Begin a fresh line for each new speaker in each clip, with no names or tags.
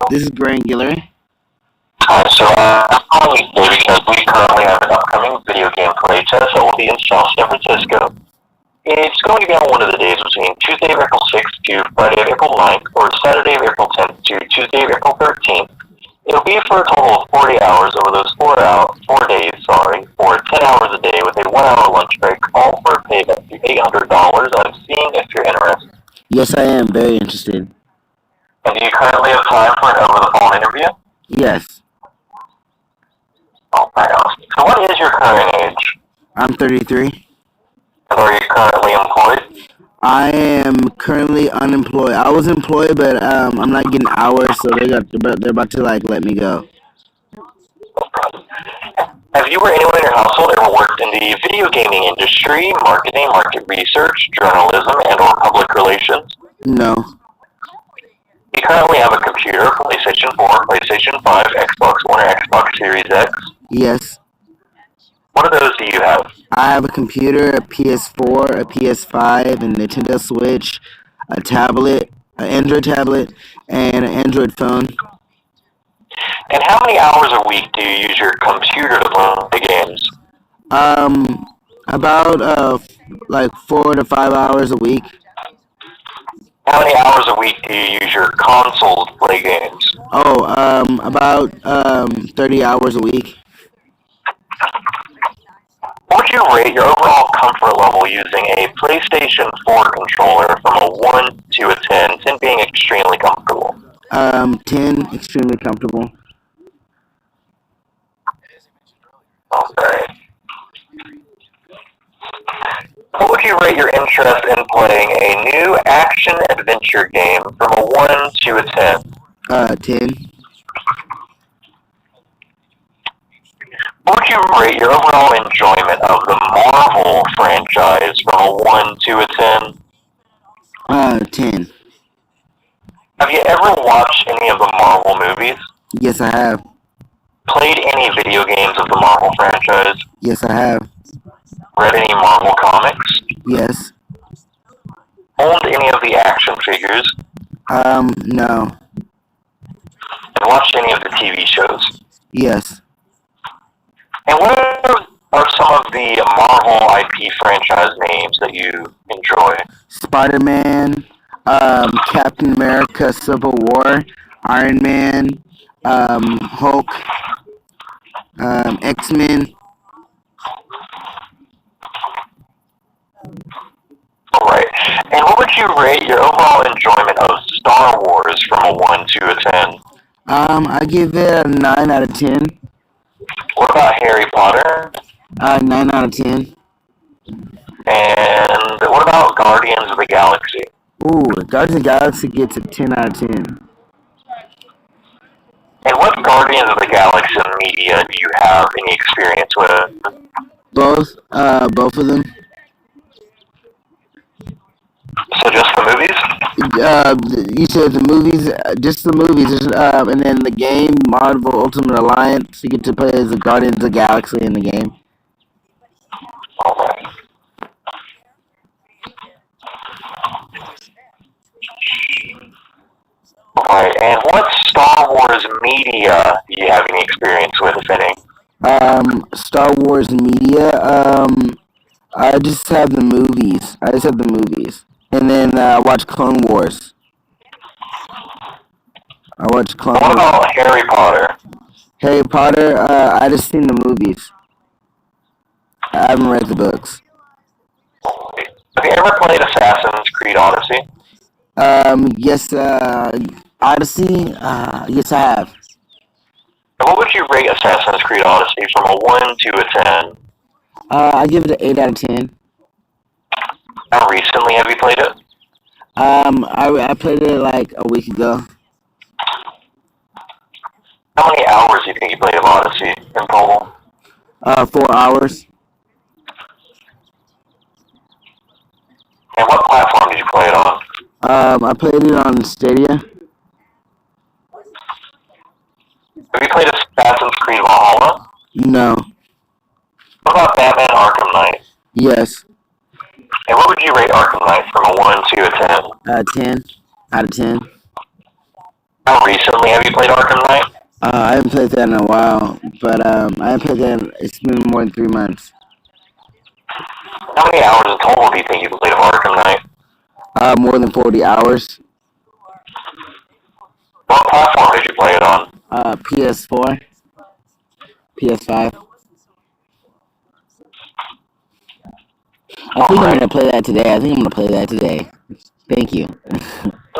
This is Granular.
I'm calling you today because we currently have an upcoming video game play test that will be in South San Francisco. It's going to be on one of the days between Tuesday of April 6th to Friday of April 9th, or Saturday of April 10th to Tuesday of April 13th. It'll be for a total of 40 hours over those 4 days, for 10 hours a day with a 1 hour lunch break, all for a pay of up to $800. I'm seeing if you're interested.
Yes, I am very interested.
And do you currently have time for an over-the-phone interview?
Yes.
All right, awesome. So what is your current age?
I'm 33.
And are you currently employed?
I am currently unemployed. I was employed, but I'm not getting hours, so they're about to let me go.
Have you or anyone in your household ever worked in the video gaming industry, marketing, market research, journalism, and/or public relations?
No.
You currently have a computer, PlayStation 4, PlayStation 5, Xbox One, or Xbox Series X?
Yes.
What of those do you have?
I have a computer, a PS4, a PS5, a Nintendo Switch, a tablet, an Android tablet, and an Android phone.
And how many hours a week do you use your computer to play games?
About 4 to 5 hours a week.
How many hours a week do you use your console to play games?
About 30 hours a week.
What would you rate your overall comfort level using a PlayStation 4 controller from a 1 to a 10, 10 being extremely comfortable?
10, extremely comfortable.
Okay. What would you rate your interest in playing a new action-adventure game from a 1 to a 10?
10.
What would you rate your overall enjoyment of the Marvel franchise from a 1 to a 10?
10.
Have you ever watched any of the Marvel movies?
Yes, I have.
Played any video games of the Marvel franchise?
Yes, I have.
Read any Marvel comics?
Yes.
Owned any of the action figures?
No.
And watched any of the TV shows?
Yes.
And what are some of the Marvel IP franchise names that you enjoy?
Spider-Man, Captain America Civil War, Iron Man, Hulk, X-Men.
Alright. And what would you rate your overall enjoyment of Star Wars from a 1 to a 10?
I give it a 9 out of 10.
What about Harry Potter?
9 out of 10.
And what about Guardians of the Galaxy?
Ooh, Guardians of the Galaxy gets a 10 out of 10.
And what Guardians of the Galaxy media do you have any experience with?
Both of them.
So just the movies?
You said the movies, just the movies, and then the game, Marvel Ultimate Alliance, you get to play as the Guardians of the Galaxy in the game.
Alright. Alright, and what Star Wars media do you have any experience with, if any?
Star Wars media, I just have the movies. And then I watch Clone Wars.
What about Harry Potter?
Harry Potter, I just seen the movies. I haven't read the books.
Have you ever played Assassin's Creed Odyssey?
Yes, Odyssey, yes I have.
And what would you rate Assassin's Creed Odyssey from a 1 to a 10?
I give it an 8 out of 10.
How recently have you played it?
I played it like a week ago.
How many hours do you think you played of Odyssey in total?
4 hours.
And what platform did you play it on?
I played it on Stadia.
Have you played Assassin's Creed Valhalla?
No.
What about Batman Arkham Knight?
Yes.
And what would you rate Arkham Knight from a 1 to a 10?
10 out of 10.
How recently have you played Arkham Knight?
I haven't played that in a while, but I haven't played that. It's been more than 3 months.
How many hours in total do you think you've played of Arkham Knight?
More than 40 hours.
What platform did you play it on?
PS4, PS5. I think I'm gonna play that today. Thank you.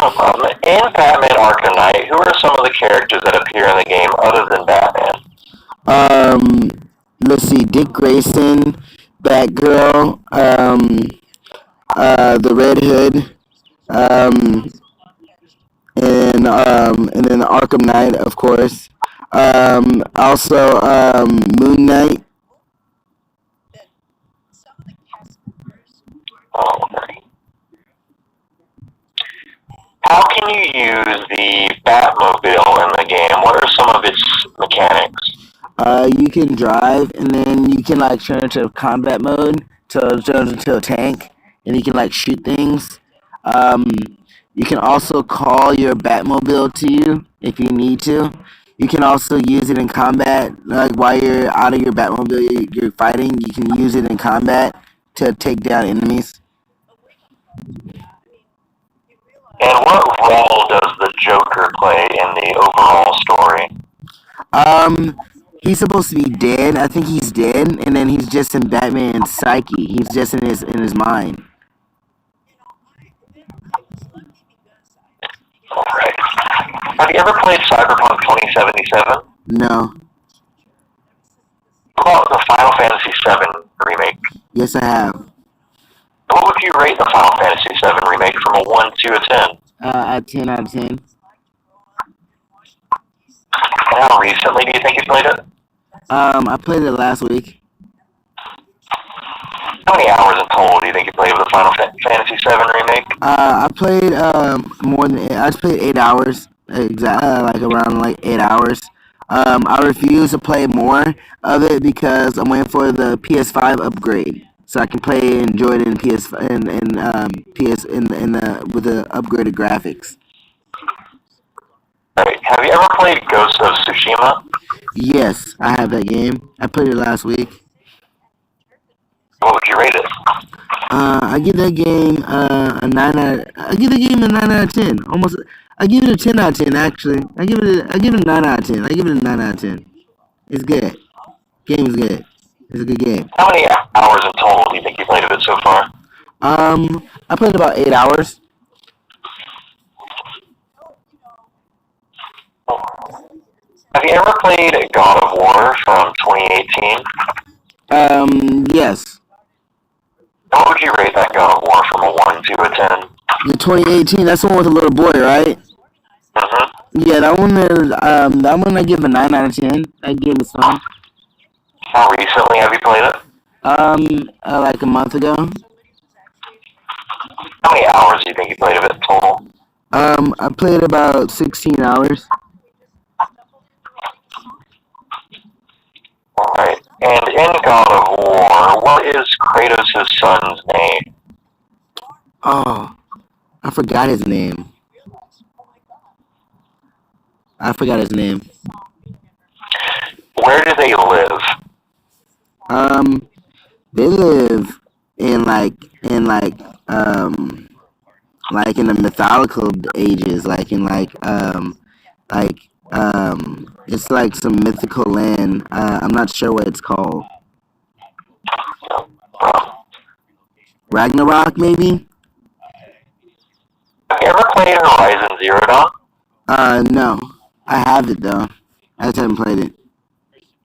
No problem. In Batman Arkham Knight, who are some of the characters that appear in the game other than Batman?
Let's see, Dick Grayson, Batgirl, the Red Hood, um, and then Arkham Knight, of course. Also, Moon Knight.
Okay. How can you use the Batmobile in the game? What are some of its mechanics?
You can drive, and then you can like turn into combat mode to turn into a tank, and you can like shoot things. Um, you can also call your Batmobile to you if you need to. You can also use it in combat, like while you're out of your Batmobile, you're fighting. You can use it in combat to take down enemies.
And what role does the Joker play in the overall story?
Um, he's supposed to be dead. I think he's dead, and then he's just in Batman's psyche. He's just in his mind.
Alright. Have you ever played Cyberpunk 2077?
No.
What about the Final Fantasy VII remake?
Yes, I have.
What would you rate the Final Fantasy VII remake from a 1 to a 10?
A 10 out of 10.
And how recently do you think you played it?
I played it last week.
How many hours in total do you think you played with the Final Fantasy VII remake?
I played more than I just played 8 hours. Like around like 8 hours. I refuse to play more of it because I'm waiting for the PS5 upgrade, so I can play and enjoy it in PS PS in the with the upgraded graphics.
Alright. Have you ever played Ghost of Tsushima?
Yes, I have that game. I played it last week.
What would you rate it?
I give that game a 9 out. I give the game a 9 out of 10. Almost. I give it a 10 out of 10. Actually, I give it a 9 out of 10. I give it a 9 out of 10. It's good. Game is good. It's a good game.
How many hours in total do you think you played of it so far?
I played about 8 hours.
Have you ever played God of War from 2018?
Yes.
What would you rate that God of War from a 1 to a 10?
The 2018. That's the one with the little boy, right?
Mm-hmm.
Yeah, that one is. That one I give a 9 out of 10. That game is fun.
How recently have you played it?
Like a month ago.
How many hours do you think you played of it total?
I played about 16 hours.
Alright. And in God of War, what is Kratos' son's name?
Oh, I forgot his name.
Where do they live?
They live in like in the mythological ages, it's like some mythical land. I'm not sure what it's called. Ragnarok, maybe?
Have you ever played Horizon Zero Dawn?
No. I have it though. I just haven't played it.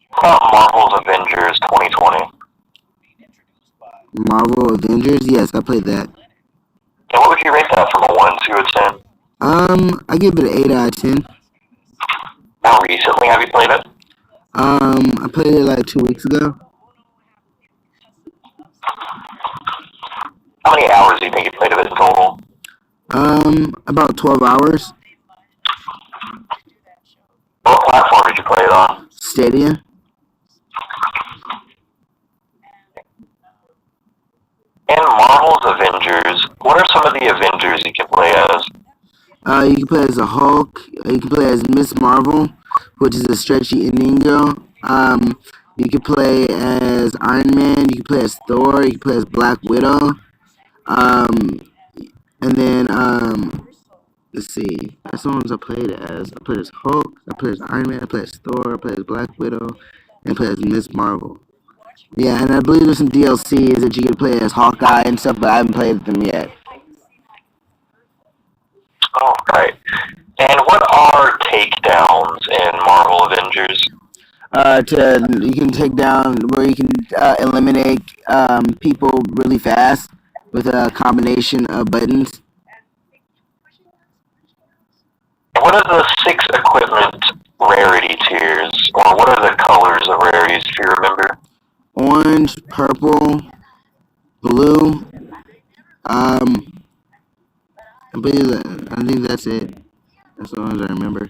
What about Marvel's Avengers 2020?
Marvel Avengers? Yes, I played that.
And what would you rate that from a 1 to a 10?
I give it an 8 out of 10.
How recently have you played it?
I played it like 2 weeks ago.
How many hours do you think you played of it in total?
About 12 hours.
What platform did you play it on?
Stadia.
In Marvel's Avengers, what are some of the Avengers you can play as?
You can play as a Hulk. You can play as Miss Marvel, which is a stretchy Indian girl. You can play as Iron Man. You can play as Thor. You can play as Black Widow. Um, and then let's see. That's the ones I played as. I played as Hulk. I played as Iron Man. I played as Thor. I played as Black Widow, and I played as Miss Marvel. Yeah, and I believe there's some DLCs that you can play as Hawkeye and stuff, but I haven't played them yet.
All right. And what are takedowns in Marvel Avengers?
You can take down where you can eliminate people really fast with a combination of buttons.
What are the 6 equipment rarity tiers, or what are the colors of rarities, if you remember?
Orange, purple, blue. I think that's it. That's the ones I remember.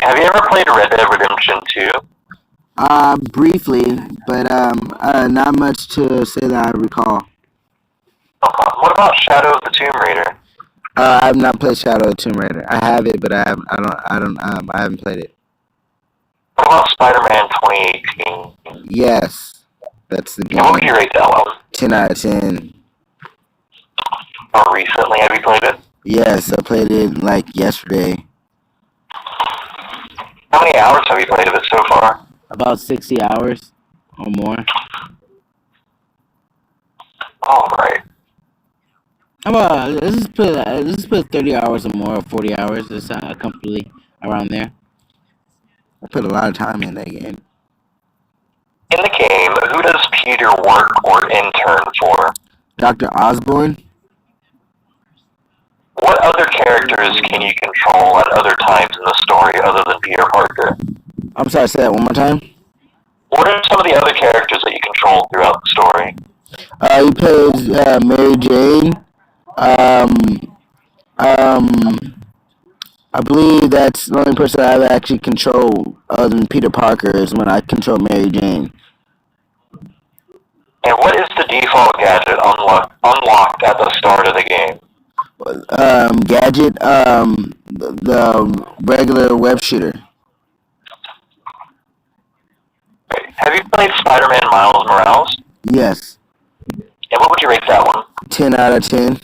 Have you ever played Red Dead Redemption 2?
Briefly, but not much to say that I recall.
What about Shadow of the Tomb Raider?
I have not played Shadow of the Tomb Raider. I have it, but I haven't played it.
What about Spider-Man 2018?
Yes, that's the game.
And what would you rate that one?
10 out of 10.
Or recently, have you played it?
Yes, I played it like yesterday.
How many hours have you played of it so far?
About 60 hours or more.
All right.
Let's just put 30 hours or more, or 40 hours. It's comfortably around there. I put a lot of time in that game.
In the game, who does Peter work or intern for?
Dr. Osborn.
What other characters can you control at other times in the story other than Peter Parker?
I'm sorry, say that one more time.
What are some of the other characters that you control throughout the story?
He plays Mary Jane. I believe that's the only person I've actually controlled other than Peter Parker is when I control Mary Jane.
And what is the default gadget unlocked at the start of the game?
Gadget, the regular web shooter.
Have you played Spider-Man Miles Morales?
Yes.
And what would you rate that one?
10 out of 10.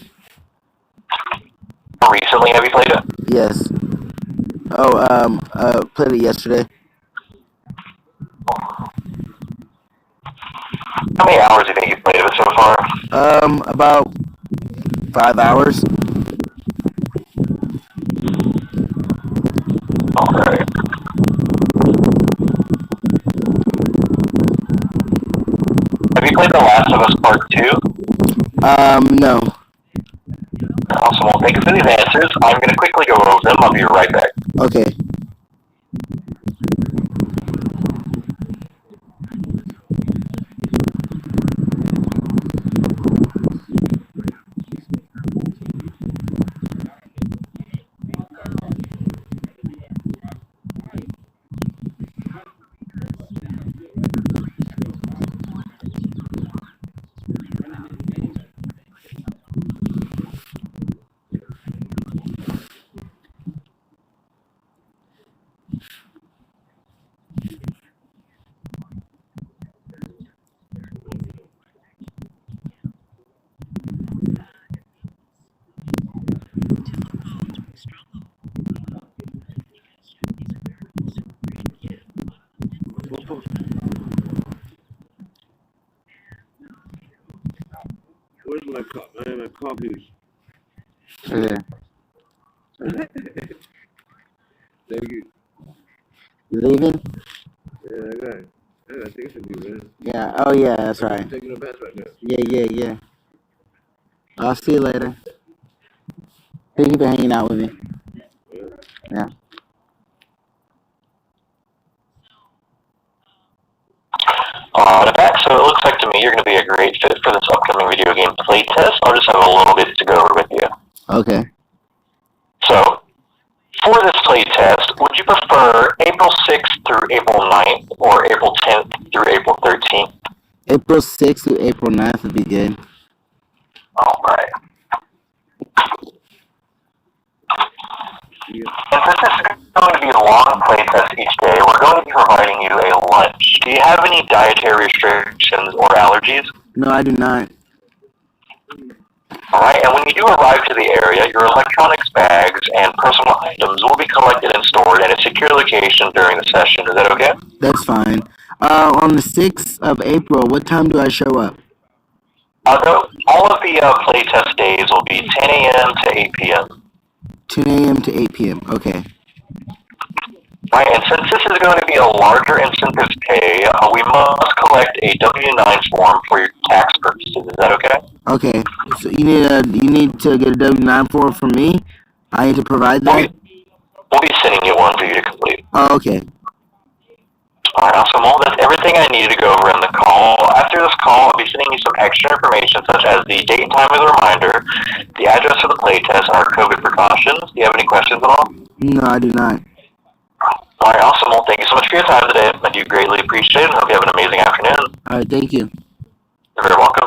Recently, have you played it?
Yes. Played it yesterday.
How many hours do you think you've played of it so far?
About 5 hours.
Alright. Have you played The Last of Us Part 2?
No.
Awesome. Well, thank you for these answers. I'm going to quickly go over them. I'll be right back.
Okay.
Where's my coffee?
Okay.
Thank you.
You leaving?
Yeah, I got it. I think I should be, man.
Yeah. Oh, yeah, that's right.
I'm taking a pass right now.
Yeah. I'll see you later. Thank you for hanging out with me. Yeah.
Back. So it looks like to me you're going to be a great fit for this upcoming video game playtest. I'll just have a little bit to go over with you.
Okay.
So, for this playtest, would you prefer April 6th through April 9th or April 10th through April 13th?
April 6th through April 9th would be good.
Alright.
Yeah.
And since this is going to be a long play test each day, we're going to be providing you a lunch. Do you have any dietary restrictions or allergies?
No, I do not.
Alright, and when you do arrive to the area, your electronics bags and personal items will be collected and stored in a secure location during the session. Is that okay?
That's fine. On the 6th of April, what time do I show up?
All of the playtest days will be 10 a.m. to 8 p.m.
10 a.m. to 8 p.m. Okay.
Right, and since this is going to be a larger incentive pay, we must collect a W-9 form for your tax purposes. Is that okay?
Okay. So you need to get a W-9 form from me. I need to provide that.
We'll be sending you one for you to complete.
Oh, okay.
Alright, awesome. Well, that's everything I needed to go over in the call. After this call, I'll be sending you some extra information such as the date and time as a reminder, the address of the playtest, and our COVID precautions. Do you have any questions at all?
No, I do not.
Alright, awesome. Well, thank you so much for your time today. I do greatly appreciate it, and hope you have an amazing afternoon.
All right. Thank you.
You're very welcome.